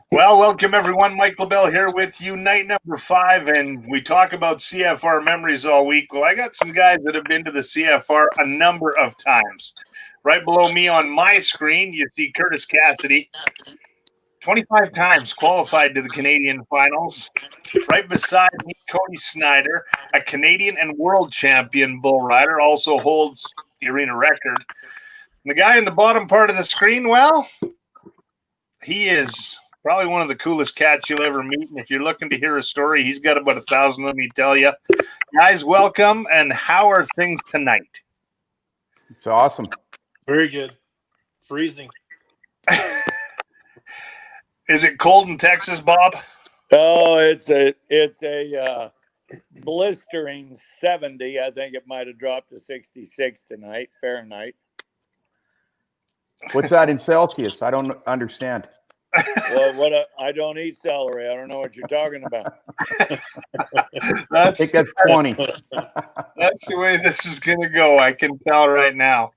Well, welcome everyone. Mike LaBelle here with you, night number 5, and we talk about CFR memories all week. Well, I got some guys that have been to the CFR a number of times. Right below me on my screen, you see Curtis Cassidy, 25 times qualified to the Canadian Finals. Right beside me, Cody Snyder, a Canadian and world champion bull rider, also holds the arena record. And the guy in the bottom part of the screen, well, he is probably one of the coolest cats you'll ever meet. And if you're looking to hear a story, he's got about 1,000. Let me tell you, guys, welcome. And how are things tonight? It's awesome. Very good. Freezing. Is it cold in Texas, Bob? Oh, it's a blistering 70. I think it might have dropped to 66 tonight, Fahrenheit. What's that in Celsius? I don't understand. Well, I don't eat celery. I don't know what you're talking about. I think that's 20. That's the way this is going to go. I can tell right now.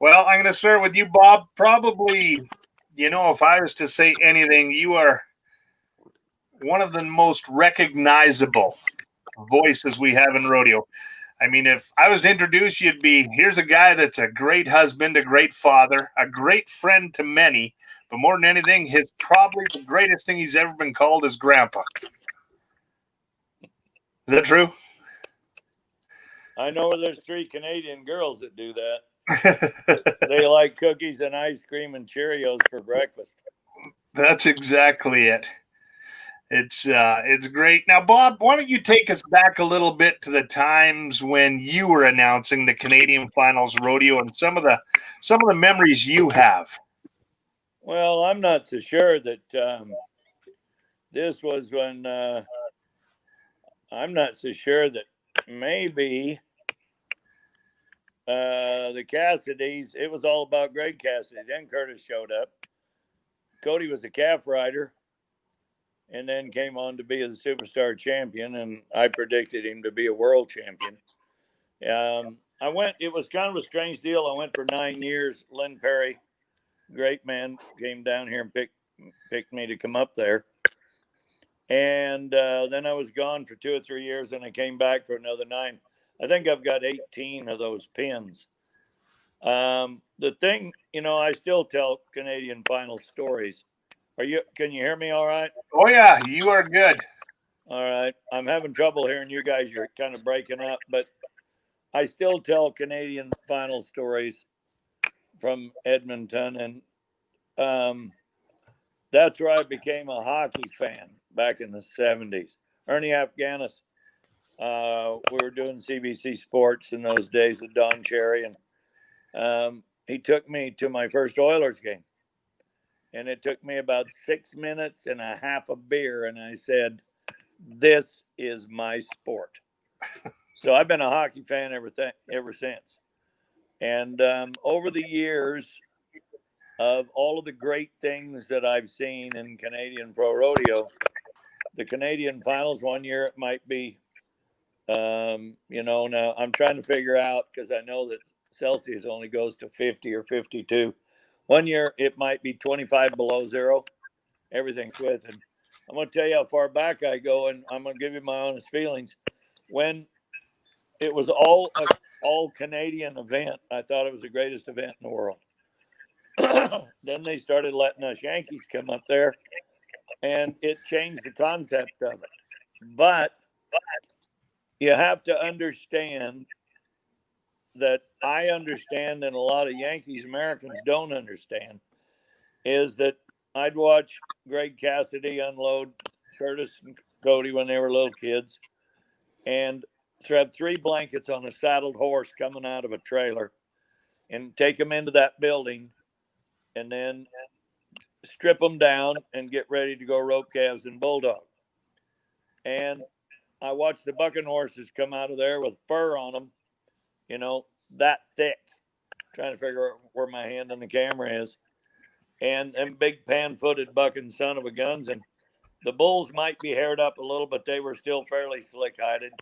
Well, I'm going to start with you, Bob. Probably, if I was to say anything, you are one of the most recognizable voices we have in rodeo. I mean, if I was to introduce you, it'd be, here's a guy that's a great husband, a great father, a great friend to many, but more than anything, probably the greatest thing he's ever been called is grandpa. Is that true? I know there's 3 Canadian girls that do that. They like cookies and ice cream and Cheerios for breakfast. That's exactly it. It's great. Now, Bob, why don't you take us back a little bit to the times when you were announcing the Canadian Finals Rodeo and some of the memories you have? Well, I'm not so sure that this was when I'm not so sure that maybe the Cassidys, it was all about Greg Cassidy. Then Curtis showed up. Cody was a calf rider and then came on to be the superstar champion, and I predicted him to be a world champion. It was kind of a strange deal. I went for 9 years. Lynn Perry, great man, came down here and picked me to come up there. And then I was gone for 2 or 3 years, and I came back for another 9. I think I've got 18 of those pins. The thing, I still tell Canadian Final stories. Can you hear me all right? Oh, yeah, you are good. All right. I'm having trouble hearing you guys. You're kind of breaking up, but I still tell Canadian Final stories from Edmonton. And that's where I became a hockey fan back in the 70s. Ernie Afghanis. We were doing CBC Sports in those days with Don Cherry, and he took me to my first Oilers game. And it took me about 6 minutes and a half of beer, and I said, this is my sport. So I've been a hockey fan ever since. And over the years of all of the great things that I've seen in Canadian Pro Rodeo, the Canadian Finals one year, it might be, now I'm trying to figure out, because I know that Celsius only goes to 50 or 52. One year, it might be 25 below zero. Everything's with it. I'm going to tell you how far back I go, and I'm going to give you my honest feelings. When it was all Canadian event, I thought it was the greatest event in the world. Then they started letting us Yankees come up there, and it changed the concept of it. But you have to understand that I understand, and a lot of Yankees Americans don't understand, is that I'd watch Greg Cassidy unload Curtis and Cody when they were little kids, and thread 3 blankets on a saddled horse coming out of a trailer and take them into that building and then strip them down and get ready to go rope calves and bulldog. And I watched the bucking horses come out of there with fur on them, that thick. Trying to figure out where my hand on the camera is. And big pan-footed bucking son of a guns. And the bulls might be haired up a little, but they were still fairly slick-hided.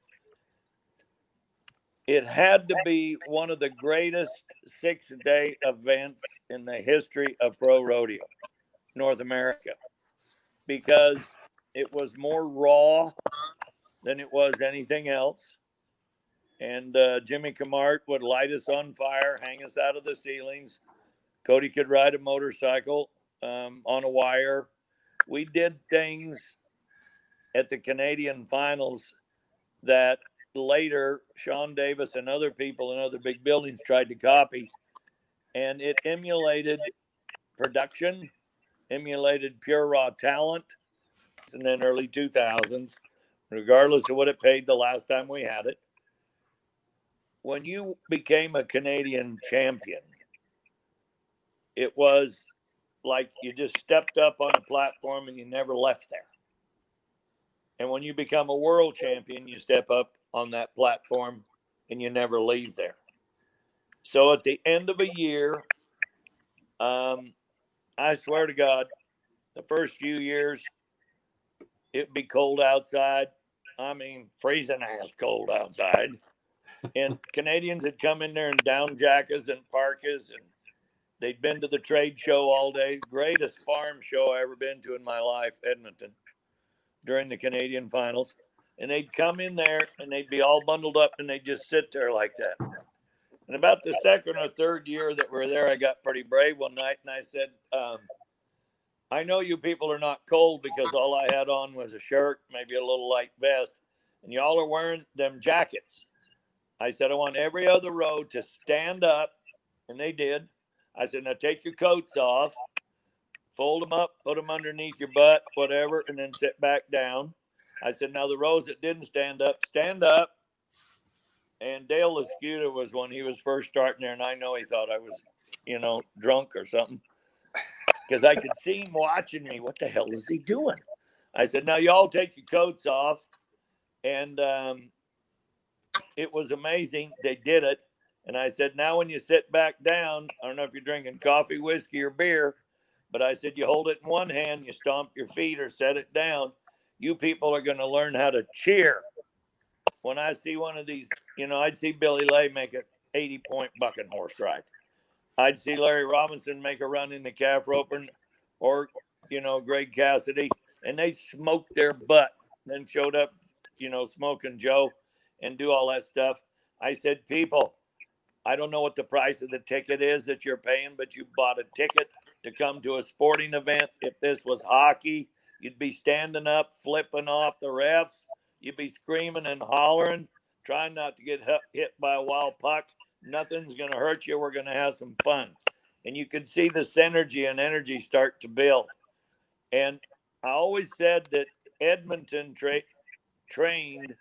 It had to be one of the greatest 6-day events in the history of pro rodeo, North America. because it was more raw than it was anything else. And Jimmy Camart would light us on fire, hang us out of the ceilings. Cody could ride a motorcycle on a wire. We did things at the Canadian Finals that later Sean Davis and other people in other big buildings tried to copy. And it emulated production, emulated pure raw talent, and then early 2000s, regardless of what it paid the last time we had it. When you became a Canadian champion, it was like you just stepped up on a platform and you never left there. And when you become a world champion, you step up on that platform and you never leave there. So at the end of a year, I swear to God, the first few years, it'd be cold outside. I mean, freezing ass cold outside. And Canadians had come in there in down jackets and parkas, and they'd been to the trade show all day. Greatest farm show I ever been to in my life, Edmonton, during the Canadian Finals. And they'd come in there and they'd be all bundled up and they'd just sit there like that. And about the second or third year that we're there, I got pretty brave one night and I said, I know you people are not cold because all I had on was a shirt, maybe a little light vest, and y'all are wearing them jackets. I said, I want every other row to stand up, and they did. I said, now take your coats off, fold them up, put them underneath your butt, whatever, and then sit back down. I said, now the rows that didn't stand up, stand up. And Dale Lascuda was when he was first starting there, and I know he thought I was, drunk or something. Because I could see him watching me. What the hell is he doing? I said, now y'all take your coats off. And it was amazing. They did it. And I said, now when you sit back down, I don't know if you're drinking coffee, whiskey, or beer, but I said, you hold it in one hand, you stomp your feet or set it down. You people are going to learn how to cheer. When I see one of these, I'd see Billy Lay make an 80-point bucking horse ride. I'd see Larry Robinson make a run in the calf roper or, Greg Cassidy, and they smoked their butt. Then showed up, Smoking Joe and do all that stuff. I said, people, I don't know what the price of the ticket is that you're paying, but you bought a ticket to come to a sporting event. If this was hockey, you'd be standing up, flipping off the refs. You'd be screaming and hollering, trying not to get hit by a wild puck. Nothing's going to hurt you. We're going to have some fun. And you can see the synergy and energy start to build. And I always said that Edmonton trained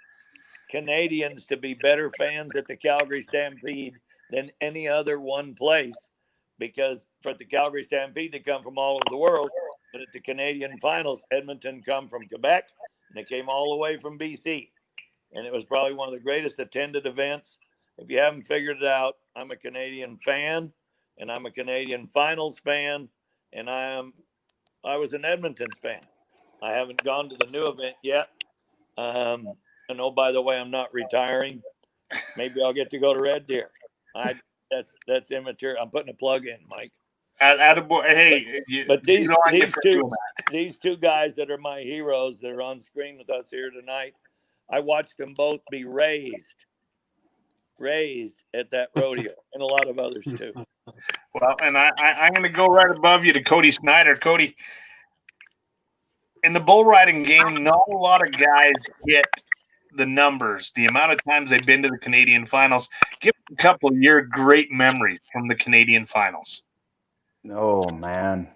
Canadians to be better fans at the Calgary Stampede than any other one place, because for the Calgary Stampede, they come from all over the world. But at the Canadian Finals, Edmonton come from Quebec, and they came all the way from BC. And it was probably one of the greatest attended events. If you haven't figured it out, I'm a Canadian fan, and I'm a Canadian Finals fan, and I was an Edmonton's fan. I haven't gone to the new event yet. And oh, by the way, I'm not retiring. Maybe I'll get to go to Red Deer. That's immaterial. I'm putting a plug in, Mike. Hey, but these two guys that are my heroes that are on screen with us here tonight, I watched them both be raised at that rodeo, and a lot of others too. Well, and I'm going to go right above you to Cody Snyder. Cody, in the bull riding game, not a lot of guys get the numbers, the amount of times they've been to the Canadian Finals. Give a couple of your great memories from the Canadian Finals. Oh, man.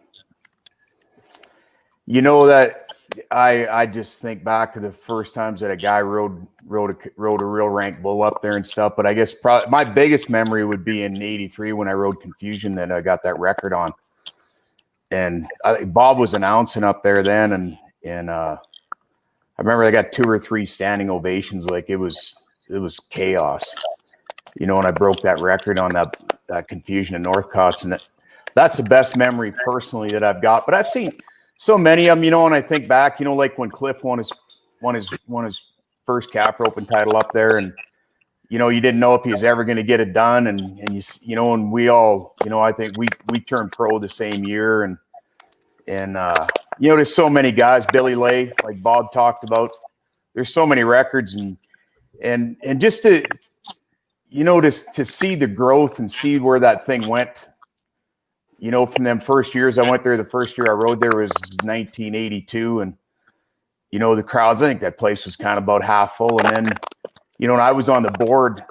That I just think back to the first times that a guy rode a real rank bull up there and stuff. But I guess probably my biggest memory would be in '83 when I rode Confusion that I got that record on. And Bob was announcing up there then, and I remember I got 2 or 3 standing ovations. Like it was chaos, when I broke that record on that Confusion in Northcott's, and that's the best memory personally that I've got. But I've seen so many of them, and I think back, like when Cliff won his first calf roping title up there, and you didn't know if he was ever going to get it done, and and we all, I think we turned pro the same year, and there's so many guys, Billy Lay, like Bob talked about. There's so many records, and just to see the growth and see where that thing went. From them first years I went there, the first year I rode there was 1982, and the crowds. I think that place was kind of about half full, and then when I was on the board,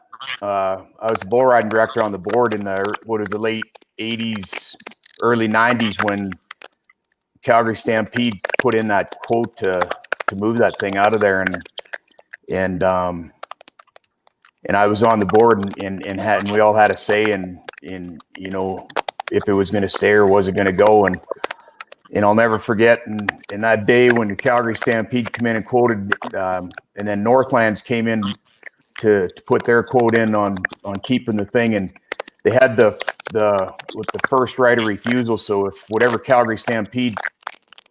I was the bull riding director on the board in the late 80s, early 90s when Calgary Stampede put in that quote to move that thing out of there, and I was on the board and we all had a say in if it was going to stay or was it going to go, and I'll never forget in that day when the Calgary Stampede come in and quoted, and then Northlands came in to put their quote in on keeping the thing, and they had the first right of refusal. So if whatever Calgary Stampede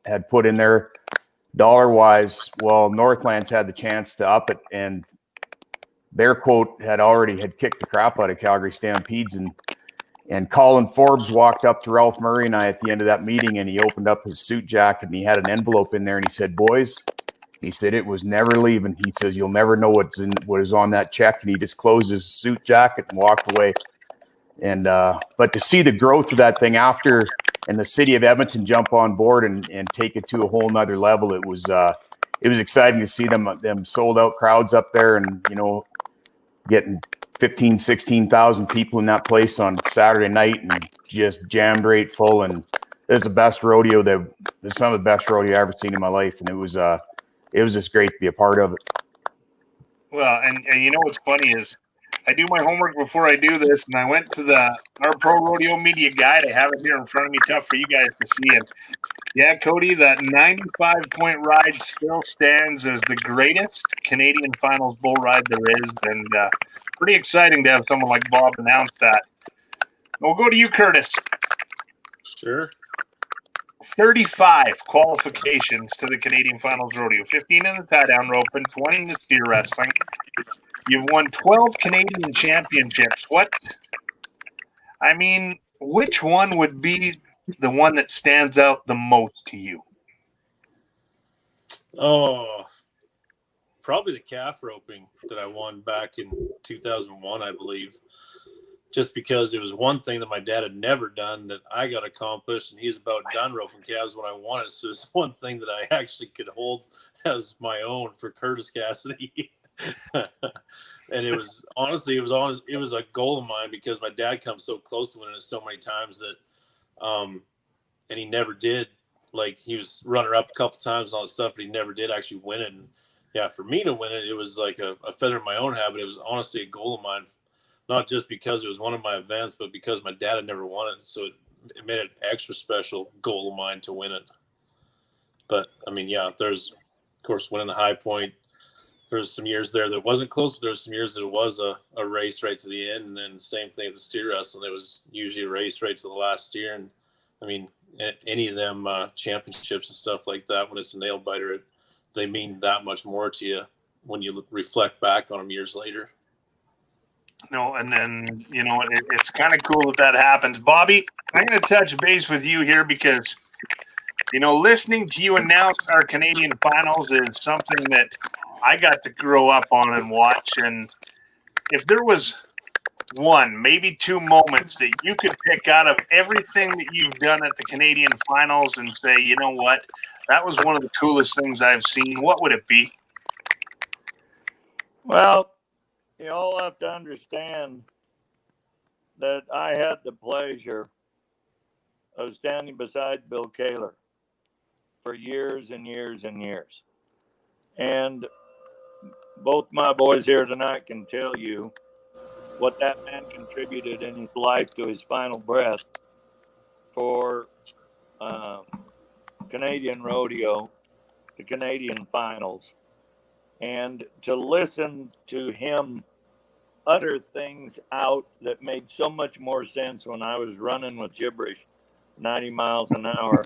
had put in there dollar wise, well, Northlands had the chance to up it, and their quote had kicked the crap out of Calgary Stampedes, and Colin Forbes walked up to Ralph Murray and I at the end of that meeting, and he opened up his suit jacket and he had an envelope in there, and he said, "Boys," he said, "it was never leaving." He says, "You'll never know what is on that check." And he just closed his suit jacket and walked away. And but to see the growth of that thing after, and the city of Edmonton jump on board and take it to a whole nother level, it was exciting to see them sold out crowds up there, and getting 15, 16,000 people in that place on Saturday night, and just jammed right full. And it was the best rodeo some of the best rodeo I've ever seen in my life. And it was just great to be a part of it. Well, and what's funny is I do my homework before I do this, and I went to our Pro Rodeo Media Guide. I have it here in front of me, tough for you guys to see. And yeah, Cody, that 95-point ride still stands as the greatest Canadian Finals bull ride there is, and pretty exciting to have someone like Bob announce that. We'll go to you, Curtis. Sure. 35 qualifications to the Canadian Finals Rodeo, 15 in the tie-down rope and 20 in the steer wrestling. You've won 12 Canadian championships. Which one would be the one that stands out the most to you? Oh, probably the calf roping that I won back in 2001, I believe. Just because it was one thing that my dad had never done that I got accomplished, and he's about done roping calves when I wanted. So it's one thing that I actually could hold as my own for Curtis Cassidy. And it was a goal of mine, because my dad comes so close to winning it so many times that, and he never did. Like, he was runner up a couple times and all that stuff, but he never did actually win it. And yeah, for me to win it, it was like a feather in my own hat. But it was honestly a goal of mine, not just because it was one of my events, but because my dad had never won it. So it made it an extra special goal of mine to win it. But there's, of course, winning the High Point. There's some years there that wasn't close, but there's some years that it was a race right to the end. And then same thing with the steer wrestling. It was usually a race right to the last steer. And any of them championships and stuff like that, when it's a nail biter, they mean that much more to you when you reflect back on them years later. And then, it's kind of cool that happens. Bobby, I'm going to touch base with you here because, listening to you announce our Canadian Finals is something that I got to grow up on and watch. And if there was one, maybe two moments that you could pick out of everything that you've done at the Canadian Finals and say, you know what, that was one of the coolest things I've seen, what would it be? Well, you all have to understand that I had the pleasure of standing beside Bill Kaler for years and years and years. And both my boys here tonight can tell you what that man contributed in his life to his final breath for Canadian Rodeo, the Canadian Finals. And to listen to him utter things out that made so much more sense when I was running with gibberish 90 miles an hour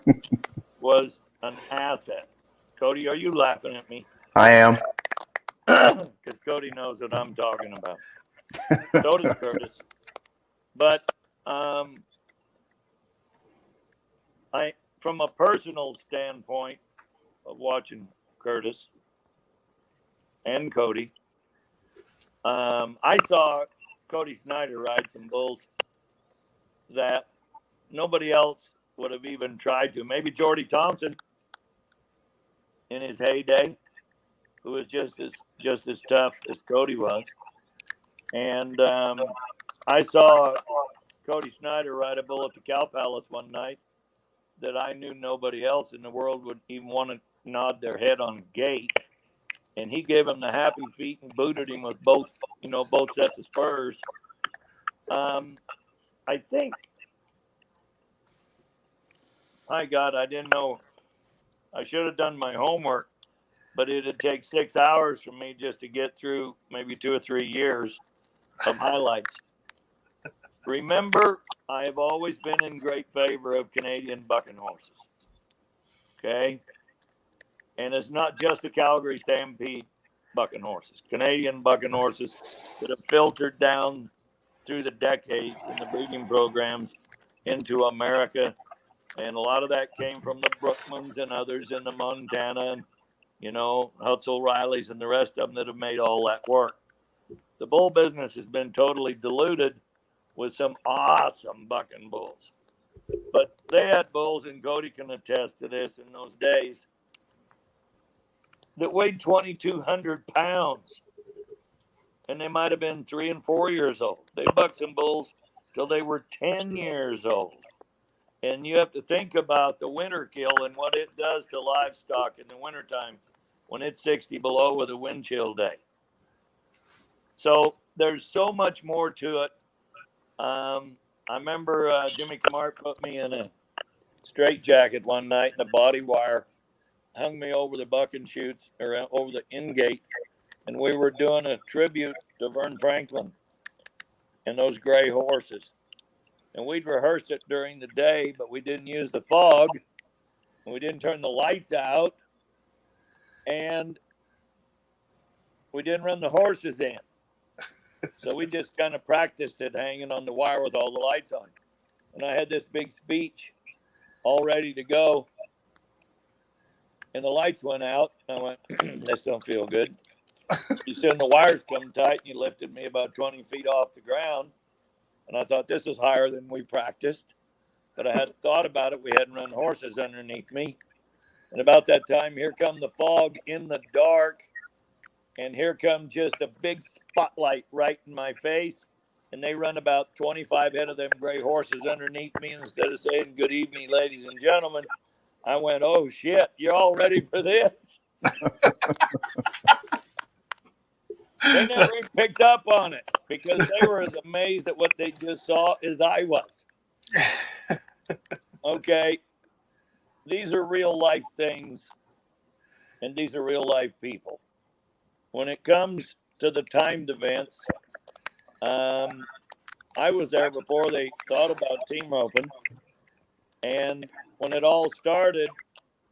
was an asset. Cody, are you laughing at me? I am. Because Cody knows what I'm talking about. So does Curtis. But from a personal standpoint of watching Curtis and Cody, I saw Cody Snyder ride some bulls that nobody else would have even tried to. Maybe Jordy Thompson in his heyday, who was just as tough as Cody was. And I saw Cody Snyder ride a bull at the Cow Palace one night that I knew nobody else in the world would even want to nod their head on gate. And he gave him the happy feet and booted him with both sets of spurs. I think, my God, I didn't know. I should have done my homework, but it'd take 6 hours for me just to get through maybe 2 or 3 years of highlights. Remember, I have always been in great favor of Canadian bucking horses. Okay? And it's not just the Calgary Stampede bucking horses. Canadian bucking horses that have filtered down through the decades in the breeding programs into America. And a lot of that came from the Brookmans and others in the Montana and, Hutzel Rileys and the rest of them that have made all that work. The bull business has been totally diluted with some awesome bucking bulls. But they had bulls, and Cody can attest to this, in those days, that weighed 2,200 pounds. And they might have been 3 and 4 years old. They bucked some bulls till they were 10 years old. And you have to think about the winter kill and what it does to livestock in the wintertime when it's 60 below with a wind chill day. So there's so much more to it. I remember Jimmy Camart put me in a straitjacket one night, and a body wire hung me over the bucking chutes or over the in-gate, and we were doing a tribute to Vern Franklin and those gray horses. And we'd rehearsed it during the day, but we didn't use the fog, and we didn't turn the lights out, and we didn't run the horses in. So we just kind of practiced it hanging on the wire with all the lights on. And I had this big speech all ready to go, and the lights went out. I went, this don't feel good. You soon the wires come tight, and you lifted me about 20 feet off the ground. And I thought, this is higher than we practiced. But I hadn't thought about it. We hadn't run horses underneath me. And about that time, here come the fog in the dark. And here comes just a big spotlight right in my face. And they run about 25 head of them gray horses underneath me. And instead of saying, good evening, ladies and gentlemen, I went, oh, shit, you're all ready for this? They never even picked up on it because they were as amazed at what they just saw as I was. Okay. These are real life things, and these are real life people. When it comes to the timed events, I was there before they thought about team roping. And when it all started,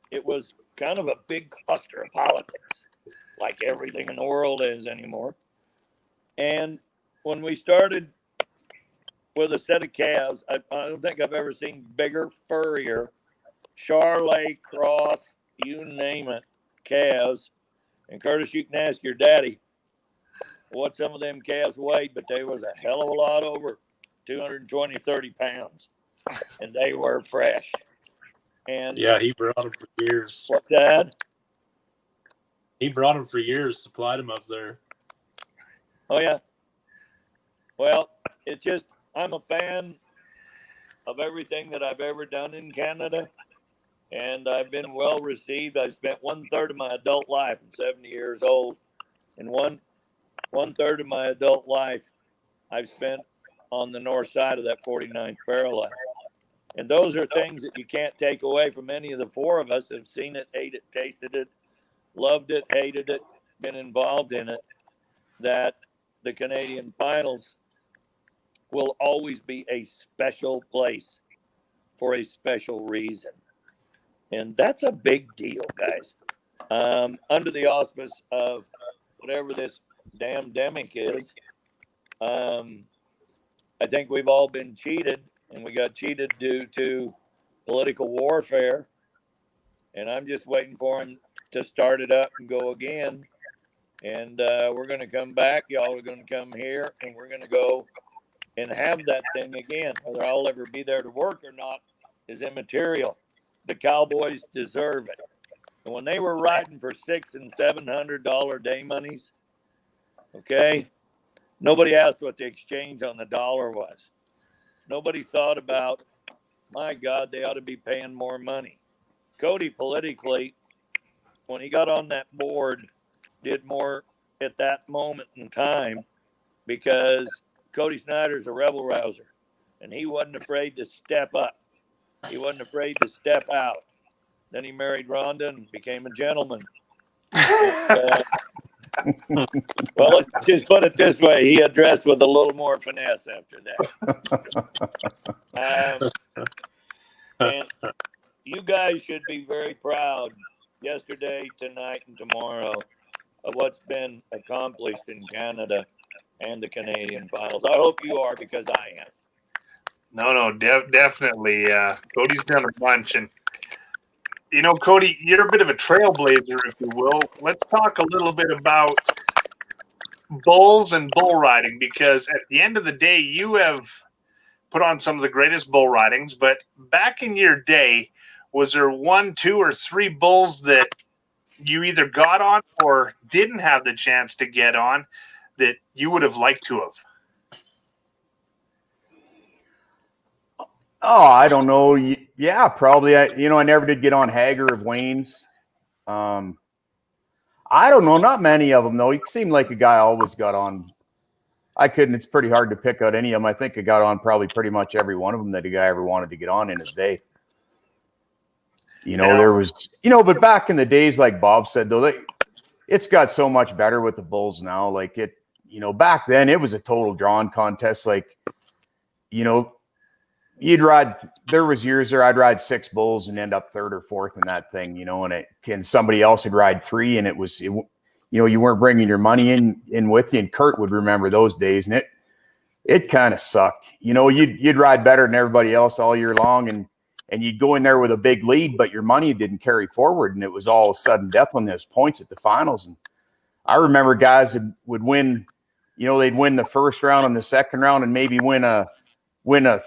it was kind of a big cluster of politics, like everything in the world is anymore. And when we started with a set of calves, I don't think I've ever seen bigger, furrier, Charolais, cross, you name it, calves. And Curtis, you can ask your daddy what some of them calves weighed, but they was a hell of a lot over 220, 30 pounds. And they were fresh. And yeah, he brought them for years. What's that? He brought them for years, supplied them up there. Oh, yeah. Well, it's just, I'm a fan of everything that I've ever done in Canada, and I've been well received. I've spent 1/3 of my adult life, I'm 70 years old, and one third of my adult life I've spent on the north side of that 49th parallel. And those are things that you can't take away from any of the four of us that have seen it, ate it, tasted it, loved it, hated it, been involved in it, that the Canadian Finals will always be a special place for a special reason. And that's a big deal, guys. Under the auspice of whatever this damn demic is, I think we've all been cheated, and we got cheated due to political warfare, and I'm just waiting for him to start it up and go again. And we're going to come back. Y'all are going to come here, and we're going to go and have that thing again. Whether I'll ever be there to work or not is immaterial. The Cowboys deserve it. And when they were riding for $600 and $700 day monies, okay, nobody asked what the exchange on the dollar was. Nobody thought about, my God, they ought to be paying more money. Cody politically, when he got on that board, did more at that moment in time because Cody Snyder's a rebel rouser, and he wasn't afraid to step up. He wasn't afraid to step out. Then he married Rhonda and became a gentleman. And, well, let's just put it this way. He addressed with a little more finesse after that. And you guys should be very proud yesterday, tonight, and tomorrow of what's been accomplished in Canada and the Canadian Finals. I hope you are, because I am. No, definitely. Cody's done a bunch. And, you know, Cody, you're a bit of a trailblazer, if you will. Let's talk a little bit about bulls and bull riding, because at the end of the day, you have put on some of the greatest bull ridings. But back in your day, was there 1, 2, or 3 bulls that you either got on or didn't have the chance to get on that you would have liked to have? Oh, I don't know. Yeah, probably. I never did get on Hager of Wayne's. I don't know. Not many of them, though. He seemed like a guy I always got on. It's pretty hard to pick out any of them. I think I got on probably pretty much every one of them that a guy ever wanted to get on in his day. There was, but back in the days, like Bob said, though, it's got so much better with the bulls now. Like back then it was a total drawn contest. Like, you'd ride, there was years there I'd ride 6 bulls and end up 3rd or 4th in that thing, and somebody else would ride 3, and you weren't bringing your money in with you. And Kurt would remember those days, and it kind of sucked. You'd ride better than everybody else all year long, and you'd go in there with a big lead, but your money didn't carry forward, and it was all sudden death when there's points at the finals. And I remember guys that would win, they'd win the first round and the second round, and maybe win a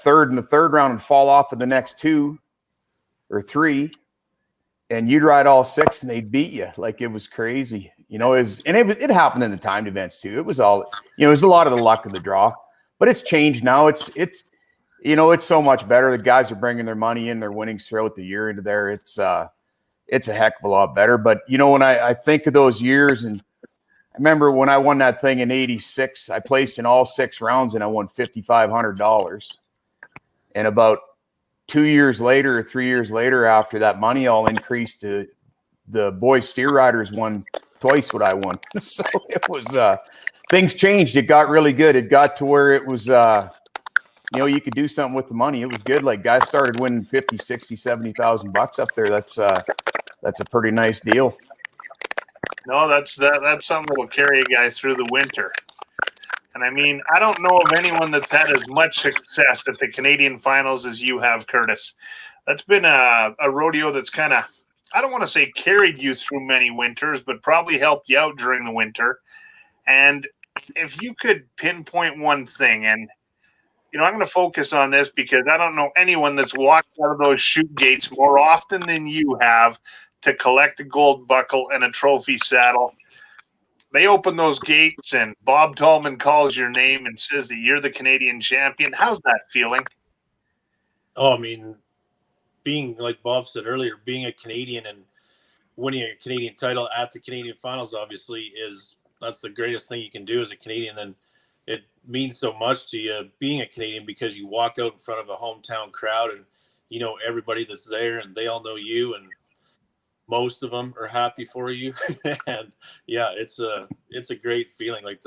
third in the third round and fall off of the next 2 or 3, and you'd ride all 6 and they'd beat you. Like, it was crazy. It happened in the timed events too. It was all, it was a lot of the luck of the draw, but it's changed now. It's so much better. The guys are bringing their money in, their winnings throughout the year into there. It's a heck of a lot better. But when I think of those years, and I remember when I won that thing in '86, I placed in all 6 rounds and I won $5,500. And about 2 years later or 3 years later, after that money all increased, to the boys steer riders won twice what I won. So it was things changed. It got really good. It got to where it was you could do something with the money. It was good. Like, guys started winning 50, 60, 70,000 bucks up there. That's a pretty nice deal. No, that's something that will carry a guy through the winter. And I mean, I don't know of anyone that's had as much success at the Canadian Finals as you have, Curtis. That's been a rodeo that's kind of, I don't want to say carried you through many winters, but probably helped you out during the winter. And if you could pinpoint one thing, and I'm going to focus on this because I don't know anyone that's walked out of those chute gates more often than you have to collect a gold buckle and a trophy saddle. They open those gates and Bob Tallman calls your name and says that you're the Canadian champion. How's that feeling? Oh, I mean, being, like Bob said earlier, being a Canadian and winning a Canadian title at the Canadian Finals, obviously, that's the greatest thing you can do as a Canadian. And it means so much to you being a Canadian, because you walk out in front of a hometown crowd and everybody that's there, and they all know you, and most of them are happy for you. And yeah, it's a great feeling. Like,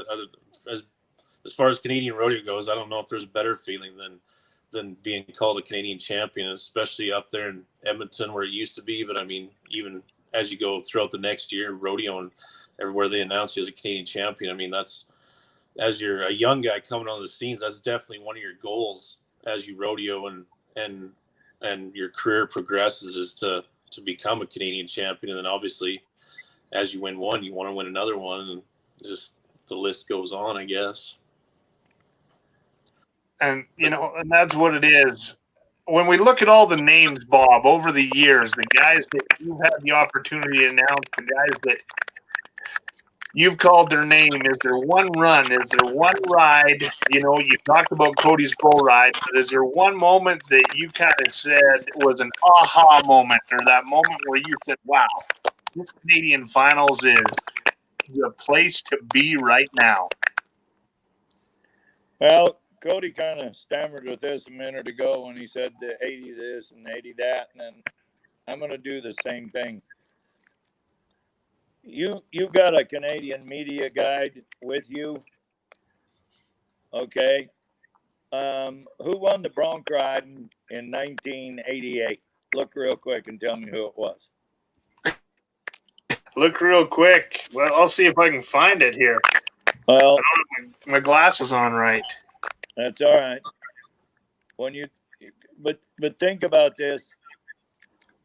as far as Canadian rodeo goes, I don't know if there's a better feeling than being called a Canadian champion, especially up there in Edmonton where it used to be. But I mean, even as you go throughout the next year, rodeo and everywhere they announce you as a Canadian champion, I mean, that's, as you're a young guy coming on the scenes, that's definitely one of your goals as you rodeo and and your career progresses is to become a Canadian champion. And then obviously as you win one, you want to win another one, and just the list goes on, I guess. And, and that's what it is. When we look at all the names, Bob, over the years, the guys that you've had the opportunity to announce, the guys that you've called their name, is there one run? Is there one ride? You talked about Cody's bull ride, but is there one moment that you kind of said was an aha moment, or that moment where you said, wow, this Canadian Finals is the place to be right now? Well, Cody kind of stammered with this a minute ago when he said the 80 this and 80 that, and then I'm going to do the same thing. You got a Canadian media guide with you, okay? Who won the bronc riding in 1988? Look real quick and tell me who it was. Look real quick. Well, I'll see if I can find it here. Well, I don't have my glasses on right. That's all right. But think about this.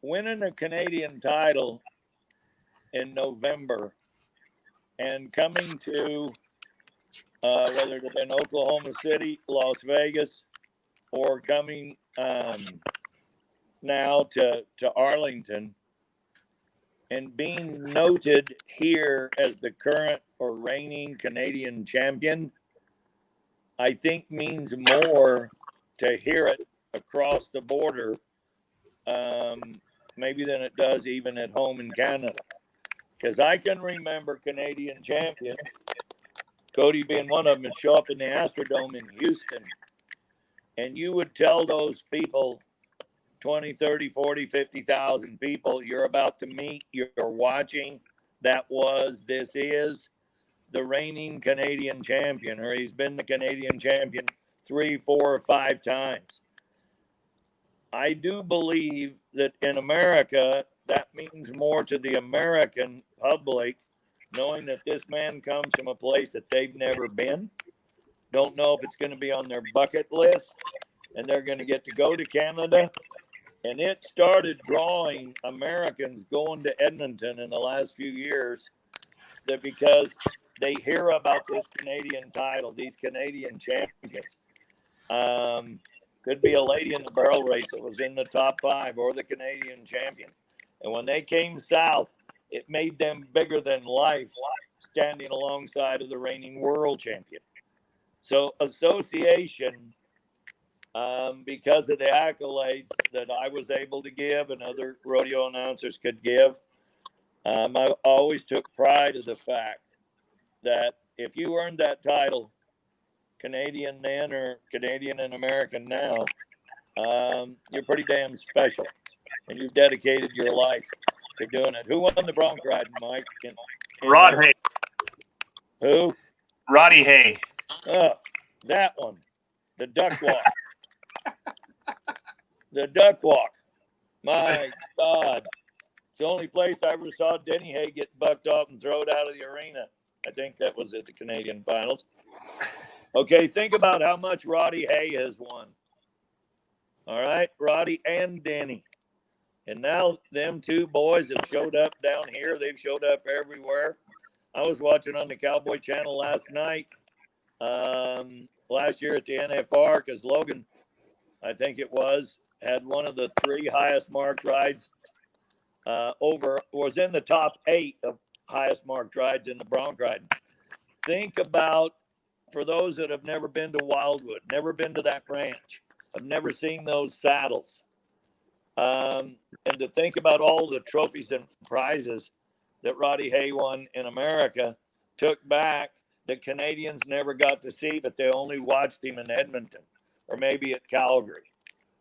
Winning a Canadian title in November and coming to whether it in Oklahoma City, Las Vegas, or coming now to Arlington and being noted here as the current or reigning Canadian champion, I think means more to hear it across the border, maybe than it does even at home in Canada. Because I can remember Canadian champion, Cody being one of them, would show up in the Astrodome in Houston, and you would tell those people, 20, 30, 40, 50,000 people you're about to meet, you're watching, this is the reigning Canadian champion, or he's been the Canadian champion 3, 4, or 5 times. I do believe that in America, that means more to the American public, knowing that this man comes from a place that they've never been, don't know if it's going to be on their bucket list, and they're going to get to go to Canada. And it started drawing Americans going to Edmonton in the last few years, that because they hear about this Canadian title, these Canadian champions. Could be a lady in the barrel race that was in the top 5, or the Canadian champion. And when they came south, it made them bigger than life, standing alongside of the reigning world champion. So association, because of the accolades that I was able to give and other rodeo announcers could give, I always took pride of the fact that if you earned that title, Canadian then or Canadian and American now, you're pretty damn special, and you've dedicated your life to doing it. Who won the bronc riding, Mike? Rod Hay. Who? Roddy Hay. Oh, that one. The duck walk. The duck walk. My God. It's the only place I ever saw Denny Hay get bucked off and thrown out of the arena. I think that was at the Canadian Finals. Okay, think about how much Roddy Hay has won. All right, Roddy and Denny. And now them two boys have showed up down here. They've showed up everywhere. I was watching on the Cowboy Channel last night, last year at the NFR, because Logan, I think it was, had one of the 3 highest marked rides was in the top 8 of highest marked rides in the bronc riding. Think about, for those that have never been to Wildwood, never been to that ranch, have never seen those saddles, and to think about all the trophies and prizes that Roddy Hay won in America, took back, the Canadians never got to see, but they only watched him in Edmonton, or maybe at Calgary,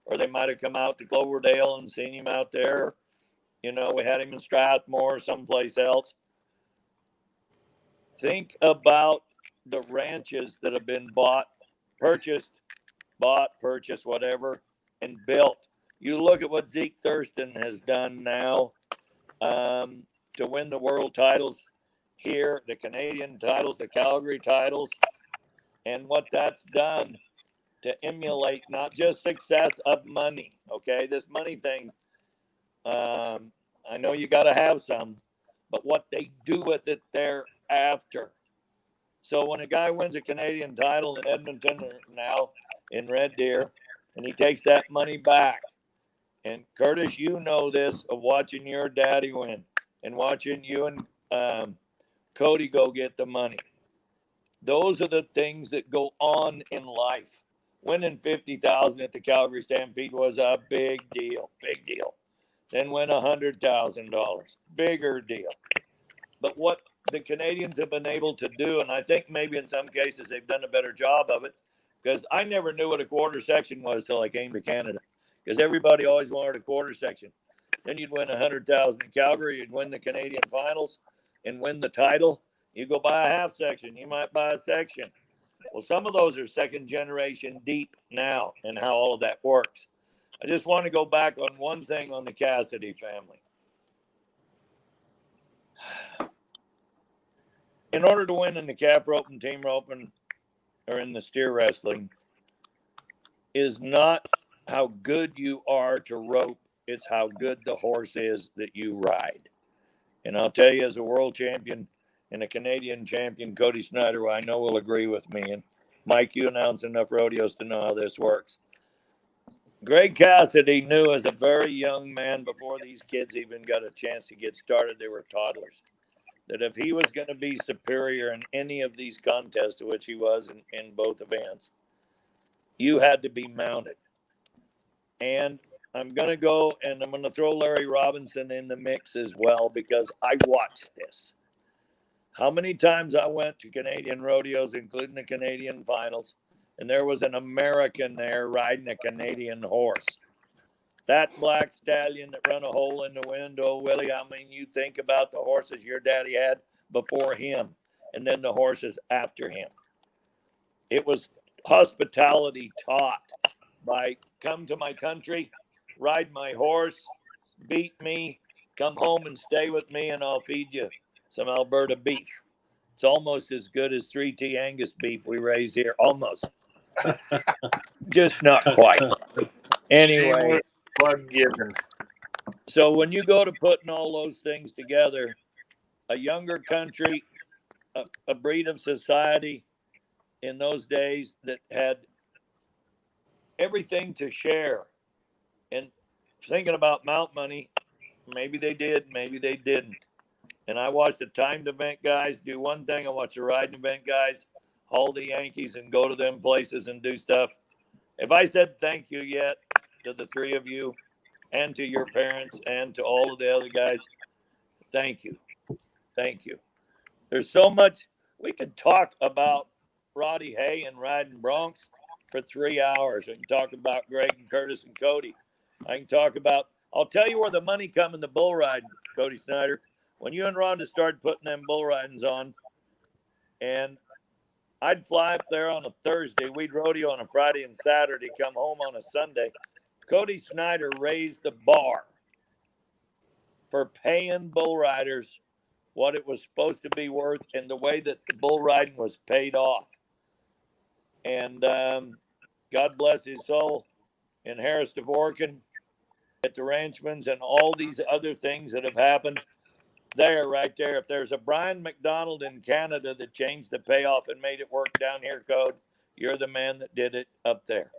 or they might have come out to Cloverdale and seen him out there. You know, we had him in Strathmore or someplace else. Think about the ranches that have been purchased, whatever, and built. You look at what Zeke Thurston has done now to win the world titles here, the Canadian titles, the Calgary titles, and what that's done to emulate not just success of money. Okay, this money thing. I know you got to have some, but what they do with it thereafter. So when a guy wins a Canadian title in Edmonton or now in Red Deer, and he takes that money back, and Curtis, you know this of watching your daddy win and watching you and Cody go get the money. Those are the things that go on in life. Winning 50,000 at the Calgary Stampede was a big deal, big deal. Then win $100,000, bigger deal. But what the Canadians have been able to do, and I think maybe in some cases they've done a better job of it, because I never knew what a quarter section was till I came to Canada, because everybody always wanted a quarter section. Then you'd win 100,000 in Calgary, you'd win the Canadian Finals and win the title. You go buy a half section, you might buy a section. Well, some of those are second generation deep now and how all of that works. I just want to go back on one thing on the Cassidy family. In order to win in the calf rope and team roping or in the steer wrestling is not how good you are to rope. It's how good the horse is that you ride. And I'll tell you, as a world champion and a Canadian champion, Cody Snyder, who I know will agree with me. And Mike, you announced enough rodeos to know how this works. Greg Cassidy knew as a very young man, before these kids even got a chance to get started, they were toddlers, that if he was going to be superior in any of these contests, to which he was in both events, you had to be mounted. And I'm going to go and I'm going to throw Larry Robinson in the mix as well, because I watched this. How many times I went to Canadian rodeos, including the Canadian Finals, and there was an American there riding a Canadian horse. That black stallion that run a hole in the window, Willie, I mean, you think about the horses your daddy had before him and then the horses after him. It was hospitality taught by come to my country, ride my horse, beat me, come home and stay with me, and I'll feed you some Alberta beef. It's almost as good as 3T Angus beef we raise here. Almost. Just not quite. Anyway. Shameless plug given. So when you go to putting all those things together, a younger country, a breed of society in those days that had everything to share. And thinking about mount money, maybe they did, maybe they didn't. And I watched the timed event guys do one thing. I watched the riding event guys haul the Yankees and go to them places and do stuff. If I said thank you yet to the three of you and to your parents and to all of the other guys, thank you. Thank you. There's so much. We could talk about Roddy Hay and riding broncs for 3 hours. I can talk about Greg and Curtis and Cody. I can talk about, I'll tell you where the money come in the bull riding, Cody Snyder. When you and Rhonda started putting them bull ridings on, and I'd fly up there on a Thursday, we'd rodeo on a Friday and Saturday, come home on a Sunday. Cody Snyder raised the bar for paying bull riders what it was supposed to be worth and the way that the bull riding was paid off. And God bless his soul, and Harris Dvorkin at the Ranchmans and all these other things that have happened there, right there. If there's a Brian McDonald in Canada that changed the payoff and made it work down here, Code, you're the man that did it up there.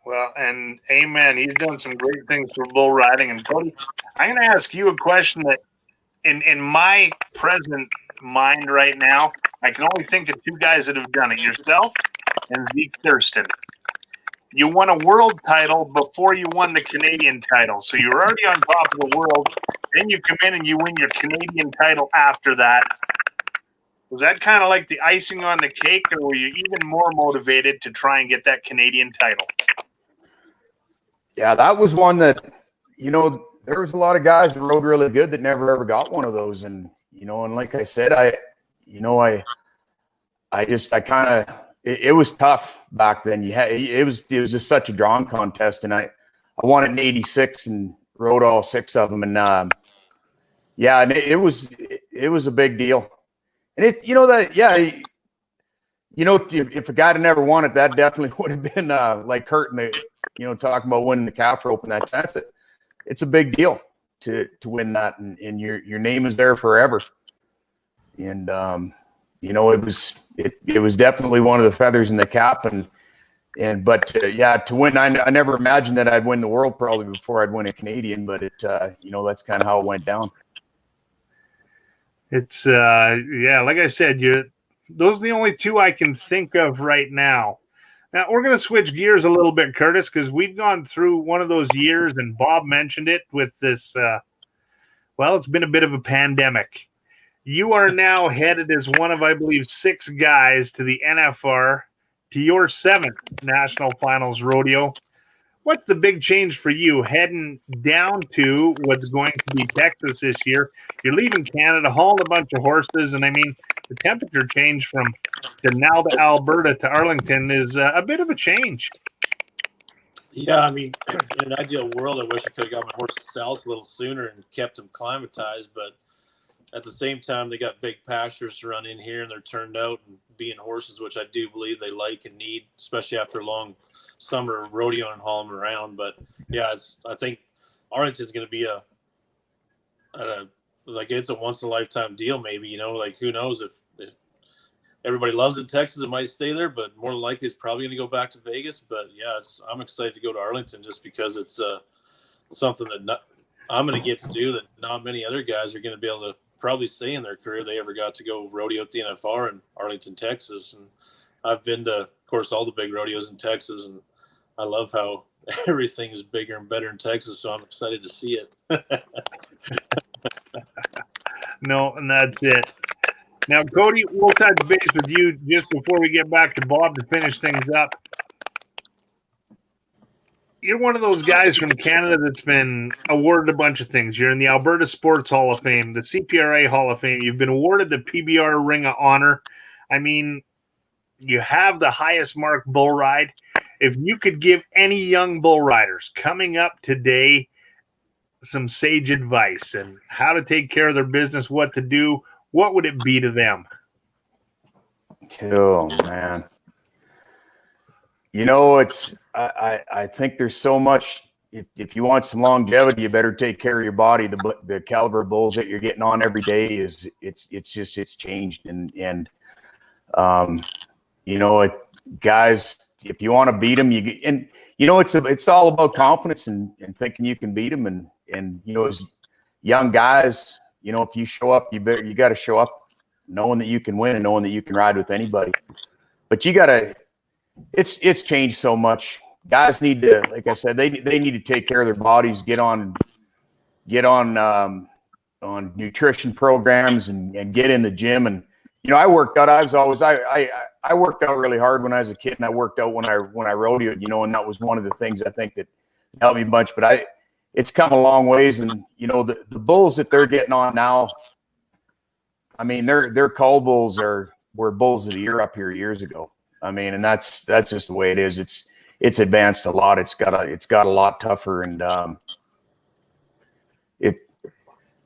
Well, and amen. He's done some great things for bull riding. And Cody, I'm going to ask you a question that in my present mind right now, I can only think of two guys that have done it, yourself and Zeke Thurston. You won a world title before you won the Canadian title. So you're already on top of the world. Then you come in and you win your Canadian title after that. Was that kind of like the icing on the cake, or were you even more motivated to try and get that Canadian title? Yeah, that was one that, there was a lot of guys that rode really good that never ever got one of those. And, and like I said, it was tough back then. It was just such a drawing contest. And I won it in 86 and rode all 6 of them. And, and it was a big deal. And if a guy had never won it, that definitely would have been like Kurt and talking about winning the calf rope and that. It's a big deal to win that, and your name is there forever. And it was definitely one of the feathers in the cap, but to win, I never imagined that I'd win the world probably before I'd win a Canadian, but that's kind of how it went down. It's like I said, those are the only two I can think of right now. Now we're going to switch gears a little bit, Curtis, because we've gone through one of those years, and Bob mentioned it with this. It's been a bit of a pandemic. You are now headed as one of, I believe, 6 guys to the NFR, to your 7th National Finals Rodeo. What's the big change for you heading down to what's going to be Texas this year? You're leaving Canada, hauling a bunch of horses, and I mean, the temperature change from Denali to Alberta to Arlington is a bit of a change. Yeah, I mean, in an ideal world, I wish I could have got my horses south a little sooner and kept them climatized, but at the same time, they got big pastures to run in here, and they're turned out and being horses, which I do believe they like and need, especially after a long summer rodeo and haul them around. But yeah, I think Arlington's going to be it's a once in a lifetime deal. Maybe, like who knows if everybody loves it in Texas, it might stay there, but more than likely it's probably going to go back to Vegas. But yeah, I'm excited to go to Arlington just because it's something that I'm going to get to do that not many other guys are going to be able to probably say in their career they ever got to go rodeo at the NFR in Arlington, Texas. And I've been to, of course, all the big rodeos in Texas, and I love how everything is bigger and better in Texas, so I'm excited to see it. No, and that's it. Now, Cody, we'll touch base with you just before we get back to Bob to finish things up. You're one of those guys from Canada that's been awarded a bunch of things. You're in the Alberta Sports Hall of Fame, the CPRA Hall of Fame. You've been awarded the PBR Ring of Honor. I mean, you have the highest mark bull ride. If you could give any young bull riders coming up today some sage advice and how to take care of their business, what to do, what would it be to them? Oh, man. I think there's so much. If you want some longevity, you better take care of your body. The caliber of bulls that you're getting on every day it's changed. Guys, if you want to beat them, it's all about confidence and thinking you can beat them. And as young guys, if you show up, you got to show up knowing that you can win and knowing that you can ride with anybody. But it's changed so much. Guys need to, like I said, they need to take care of their bodies, get on nutrition programs and get in the gym. And I worked out. I worked out really hard when I was a kid, and I worked out when I rodeoed. And that was one of the things I think that helped me a bunch. But it's come a long ways, and the bulls that they're getting on now. I mean, their cull bulls were bulls of the year up here years ago. I mean, and that's just the way it is. It's advanced a lot. It's got a lot tougher, and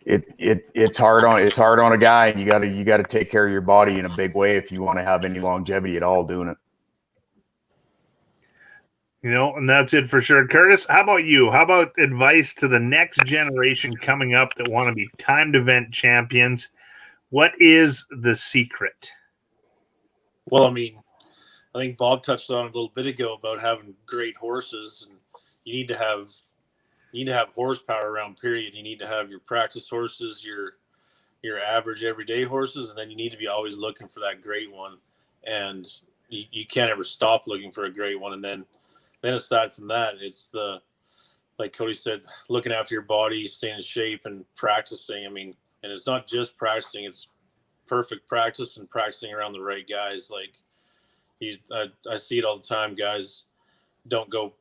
it's hard on a guy, and you got to take care of your body in a big way if you want to have any longevity at all doing it. And that's it for sure. Curtis, how about you? How about advice to the next generation coming up that want to be timed event champions? What is the secret? Well, I mean, I think Bob touched on it a little bit ago about having great horses, and you need to have horsepower around. Period. You need to have your practice horses, your average everyday horses, and then you need to be always looking for that great one. And you can't ever stop looking for a great one. And then aside from that, it's like Cody said, looking after your body, staying in shape, and practicing. I mean, and it's not just practicing; it's perfect practice and practicing around the right guys. Like I see it all the time. Guys don't go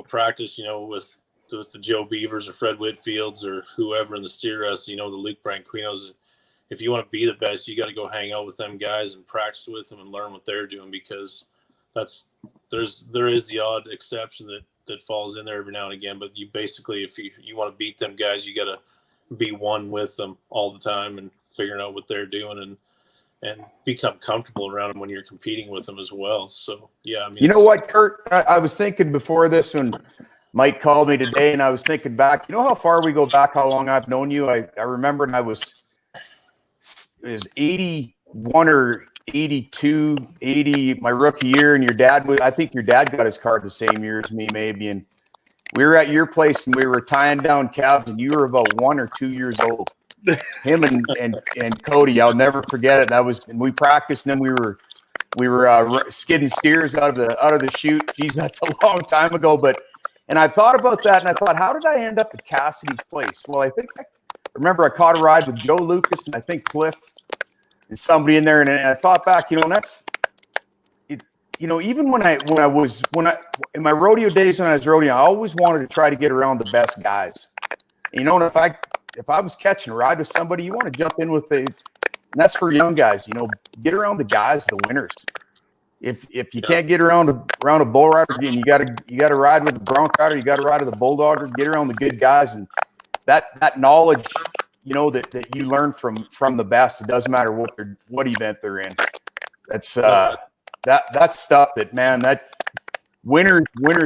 practice, with the Joe Beavers or Fred Whitfields or whoever in the steer us, the Luke Branquinos. If you want to be the best, you got to go hang out with them guys and practice with them and learn what they're doing, because there is the odd exception that falls in there every now and again. But you basically, if you want to beat them guys, you got to be one with them all the time and figuring out what they're doing. And and become comfortable around them when you're competing with them as well. So, yeah, I mean, you know what, Kurt? I was thinking before this when Mike called me today, and I was thinking back. You know how far we go back? How long I've known you? I remember, and it was 81 or 82, 80, my rookie year, and I think your dad got his card the same year as me, maybe. And we were at your place, and we were tying down calves, and you were about 1 or 2 years old. Him and Cody, I'll never forget it. And we practiced, and then we were skidding steers out of the chute. Geez, that's a long time ago. And I thought about that, and I thought, how did I end up at Cassidy's place? Well, I remember I caught a ride with Joe Lucas and I think Cliff and somebody in there, and I thought back, that's it. Even when I in my rodeo days when I was rodeoing, I always wanted to try to get around the best guys. And, and if I was catching a ride with somebody, you want to jump in with and that's for young guys. Get around the guys, the winners. If you can't get around a bull rider, again, you got to ride with the bronc rider, you got to ride with the bulldog, or get around the good guys, and that knowledge, that you learn from the best. It doesn't matter what event they're in. That's that's stuff that, man, that winners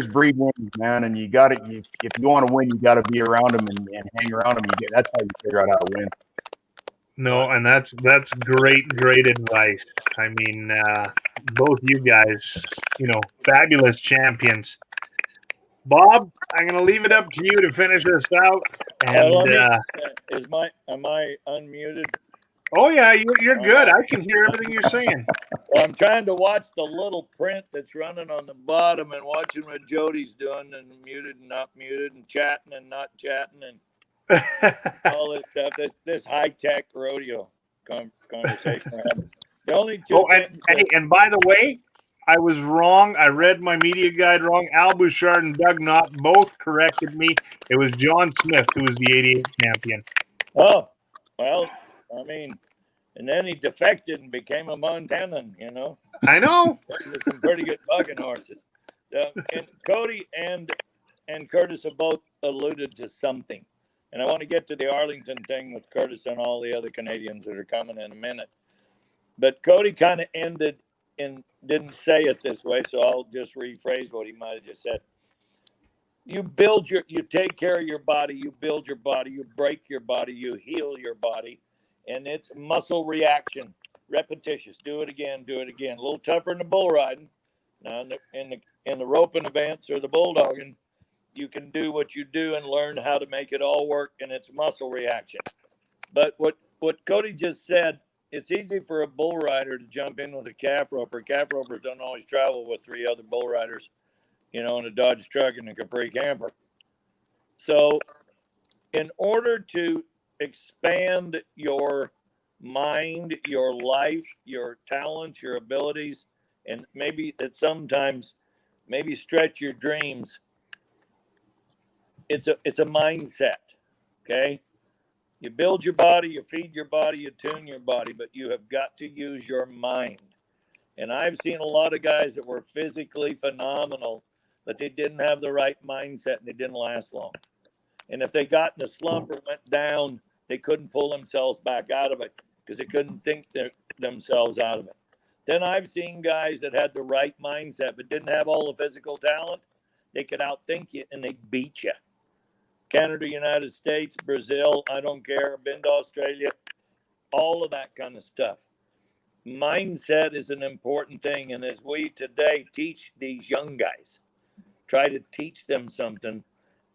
breed winners, man. And if you want to win, you got to be around them and hang around them. That's how you figure out how to win. No, and that's great advice. I mean, both you guys, fabulous champions. Bob, I'm going to leave it up to you to finish this out. And am I unmuted? Oh yeah, you're good. I can hear everything you're saying. Well, I'm trying to watch the little print that's running on the bottom and watching what Jody's doing, and muted and not muted, and chatting and not chatting, and all this stuff. This high tech rodeo conversation. The only two. And by the way, I was wrong. I read my media guide wrong. Al Bouchard and Doug Knott both corrected me. It was John Smith who was the '88 champion. Oh, well, I mean, and then he defected and became a Montanan. I know. There's some pretty good bucking horses. And Cody and Curtis have both alluded to something. And I want to get to the Arlington thing with Curtis and all the other Canadians that are coming in a minute. But Cody kind of ended and didn't say it this way, so I'll just rephrase what he might have just said. You take care of your body, you build your body, you break your body, you heal your body, and it's muscle reaction, repetitious. Do it again. A little tougher in the bull riding. Now in the roping events or the bulldogging, you can do what you do and learn how to make it all work, and it's muscle reaction. But what Cody just said, it's easy for a bull rider to jump in with a calf roper. Calf ropers don't always travel with 3 other bull riders, in a Dodge truck and a Capri camper. So in order to expand your mind, your life, your talents, your abilities, and maybe sometimes stretch your dreams, it's a mindset, okay? You build your body, you feed your body, you tune your body, but you have got to use your mind. And I've seen a lot of guys that were physically phenomenal, but they didn't have the right mindset and they didn't last long. And if they got in a slump or went down, they couldn't pull themselves back out of it because they couldn't think themselves out of it. Then I've seen guys that had the right mindset but didn't have all the physical talent. They could outthink you and they beat you. Canada, United States, Brazil, I don't care, been to Australia, all of that kind of stuff. Mindset is an important thing. And as we today teach these young guys, try to teach them something,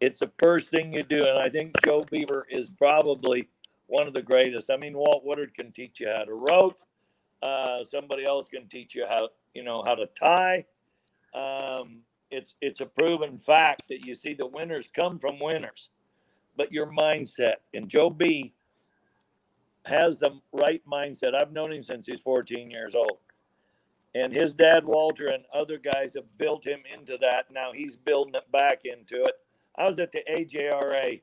it's the first thing you do. And I think Joe Beaver is probably one of the greatest. I mean, Walt Woodard can teach you how to rope. Somebody else can teach you how to tie. It's a proven fact that you see the winners come from winners, but your mindset. And Joe B has the right mindset. I've known him since he's 14 years old. And his dad, Walter, and other guys have built him into that. Now he's building it back into it. I was at the AJRA,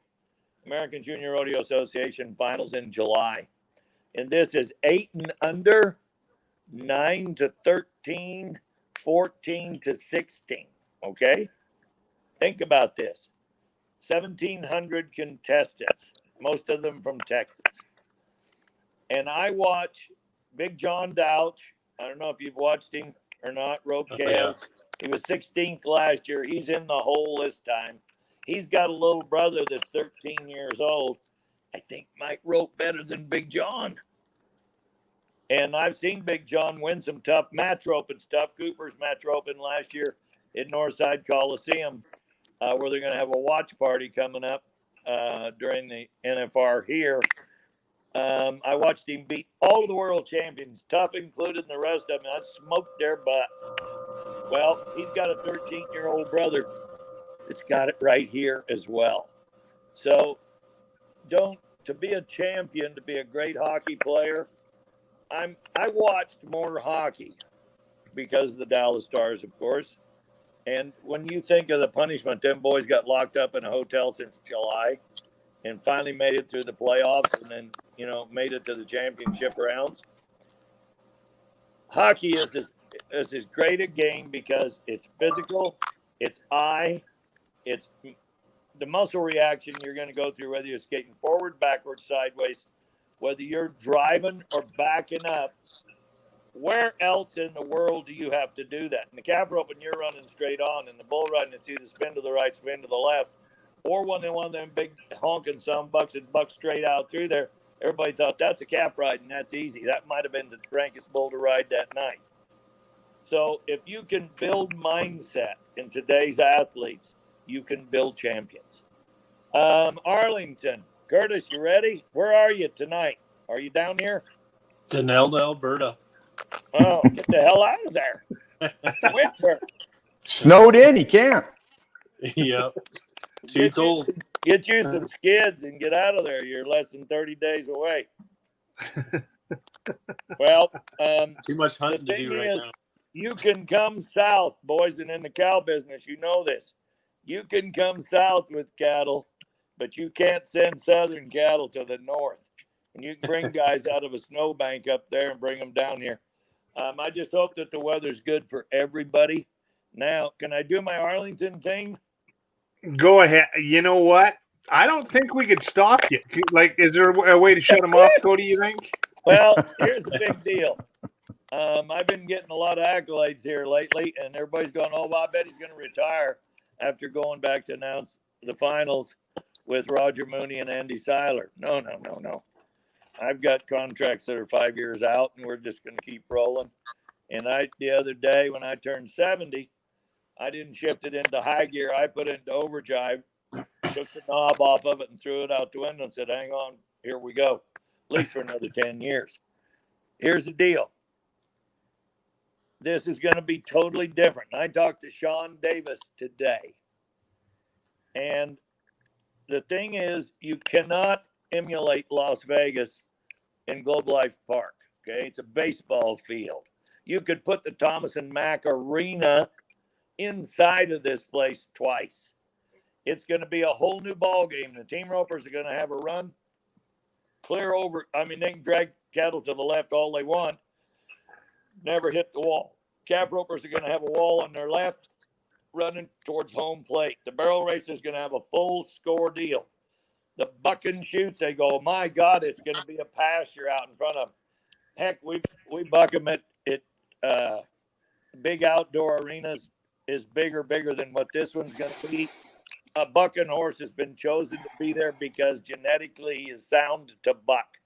American Junior Rodeo Association finals in July. And this is 8 and under, 9 to 13, 14 to 16. Okay? Think about this. 1,700 contestants, most of them from Texas. And I watch Big John Douch. I don't know if you've watched him or not. Rode Cavs. He was 16th last year. He's in the hole this time. He's got a little brother that's 13 years old. I think might rope better than Big John. And I've seen Big John win some tough match roping stuff. Cooper's match roping last year at Northside Coliseum, where they're going to have a watch party coming up during the NFR here. I watched him beat all of the world champions, Tough included, and the rest of them. I smoked their butts. Well, he's got a 13-year-old brother that's got it right here as well. So to be a champion, to be a great hockey player, I watched more hockey because of the Dallas Stars, of course. And when you think of the punishment, them boys got locked up in a hotel since July and finally made it through the playoffs and then, made it to the championship rounds. Hockey is as great a game because it's physical, it's it's the muscle reaction you're going to go through, whether you're skating forward, backwards, sideways, whether you're driving or backing up. Where else in the world do you have to do that? In the calf roping, you're running straight on. In the bull riding, it's either spin to the right, spin to the left, or one of them big honking bucks and buck straight out through there. Everybody thought that's a calf ride and that's easy. That might have been the frankest bull to ride that night. So if you can build mindset in today's athletes, you can build champions. Arlington, Curtis, you ready? Where are you tonight? Are you down here? Denelda, Alberta. Oh, get the hell out of there. It's winter. Snowed in, you can't. Yep. Too cold. Get you some skids and get out of there. You're less than 30 days away. Well, too much hunting to do right now. You can come south, boys, and in the cow business, you know this. You can come south with cattle, but you can't send southern cattle to the north. And you can bring guys out of a snowbank up there and bring them down here. I just hope that the weather's good for everybody. Now, can I do my Arlington thing? Go ahead. You know what? I don't think we could stop you. Like, is there a way to shut him off, Cody, you think? Well, here's the big deal. I've been getting a lot of accolades here lately, and everybody's going, oh, well, I bet he's going to retire after going back to announce the finals with Roger Mooney and Andy Seiler. No. I've got contracts that are 5 years out, and we're just going to keep rolling. And the other day when I turned 70, I didn't shift it into high gear. I put it into overdrive, took the knob off of it and threw it out the window and said, hang on, here we go, at least for another 10 years. Here's the deal. This is going to be totally different. I talked to Sean Davis today. And the thing is, you cannot emulate Las Vegas in Globe Life Park. Okay, it's a baseball field. You could put the Thomas and Mack Arena inside of this place twice. It's going to be a whole new ball game. The team ropers are going to have a run clear over. I mean, they can drag cattle to the left all they want, never hit the wall. Calf ropers are going to have a wall on their left running towards home plate. The barrel racer is going to have a full score deal. The buck and shoots, they go, my God, it's going to be a pasture out in front of them. Heck, we buck them at big outdoor arenas is bigger than what this one's going to be. A bucking horse has been chosen to be there because genetically he is sound to buck.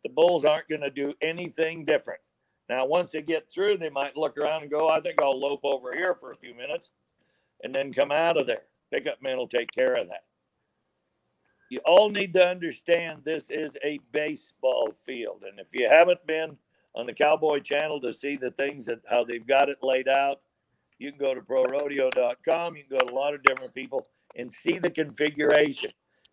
The bulls aren't going to do anything different. Now, once they get through, they might look around and go, I think I'll lope over here for a few minutes and then come out of there. Pickup men will take care of that. You all need to understand this is a baseball field. And if you haven't been on the Cowboy Channel to see the things that how they've got it laid out, you can go to prorodeo.com. You can go to a lot of different people and see the configuration.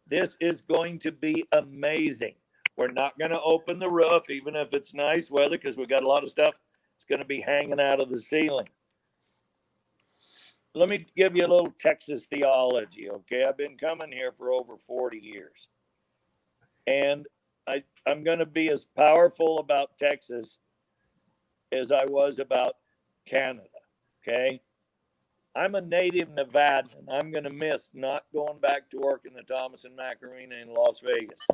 This is going to be amazing. We're not going to open the roof, even if it's nice weather, because we got a lot of stuff that's going to be hanging out of the ceiling. Let me give you a little Texas theology, okay? I've been coming here for over 40 years. And I'm going to be as powerful about Texas as I was about Canada, okay? I'm a native Nevadan. I'm going to miss not going back to work in the Thomas and Mack Arena in Las Vegas.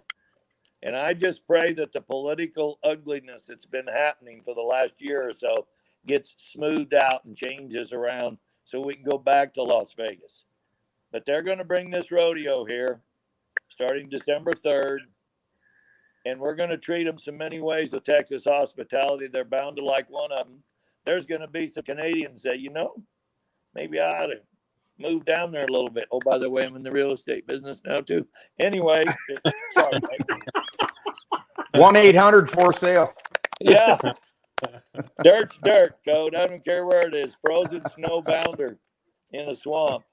And I just pray that the political ugliness that's been happening for the last year or so gets smoothed out and changes around so we can go back to Las Vegas. But they're going to bring this rodeo here starting December 3rd. And we're going to treat them so many ways with Texas hospitality. They're bound to like one of them. There's going to be some Canadians say, maybe I ought to move down there a little bit. Oh, by the way, I'm in the real estate business now too. Anyway, sorry, Mike. 1-800 for sale. Yeah. Dirt's dirt, Code. I don't care where it is. Frozen snow bounder in a swamp.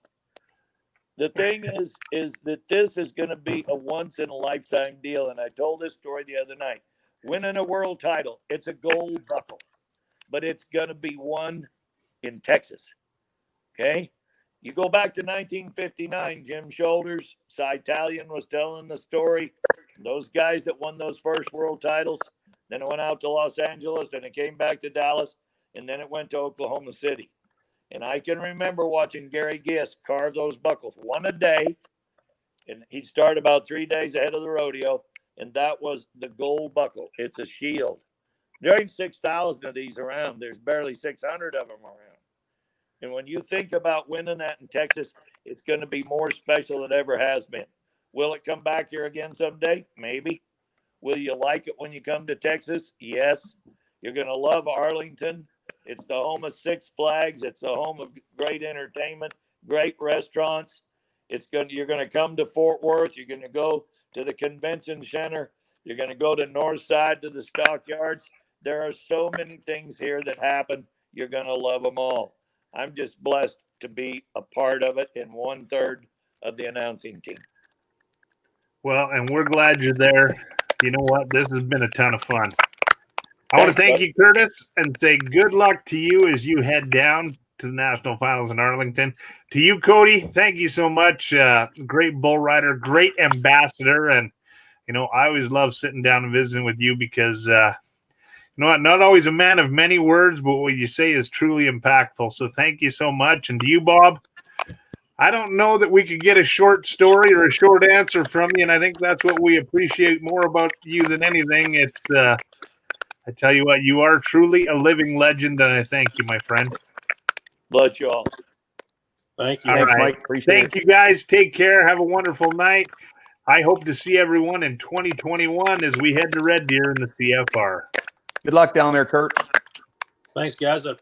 The thing is that this is going to be a once in a lifetime deal. And I told this story the other night. Winning a world title, it's a gold buckle, but it's going to be won in Texas. Okay. You go back to 1959, Jim Shoulders, Cy Italian was telling the story. Those guys that won those first world titles, then it went out to Los Angeles, then it came back to Dallas, and then it went to Oklahoma City. And I can remember watching Gary Gist carve those buckles, one a day, and he'd start about 3 days ahead of the rodeo, and that was the gold buckle. It's a shield. There ain't 6,000 of these around. There's barely 600 of them around. And when you think about winning that in Texas, it's going to be more special than it ever has been. Will it come back here again someday? Maybe. Will you like it when you come to Texas? Yes. You're going to love Arlington. It's the home of Six Flags. It's the home of great entertainment, great restaurants. You're going to come to Fort Worth. You're going to go to the convention center. You're going to go to North Side to the stockyards. There are so many things here that happen. You're going to love them all. I'm just blessed to be a part of it in 1/3 of the announcing team. Well, and we're glad you're there. You know what? This has been a ton of fun. I want to thank you, Curtis, and say good luck to you as you head down to the National Finals in Arlington. To you, Cody, thank you so much. Great bull rider, great ambassador. And, I always love sitting down and visiting with you because not always a man of many words, but what you say is truly impactful. So thank you so much. And to you, Bob, I don't know that we could get a short story or a short answer from you, and I think that's what we appreciate more about you than anything. It's I tell you what, you are truly a living legend, and I thank you, my friend. Bless you all. Thank you. All Thanks, right. Mike. Appreciate Thank you, guys. Take care. Have a wonderful night. I hope to see everyone in 2021 as we head to Red Deer in the CFR. Good luck down there, Kurt. Thanks, guys.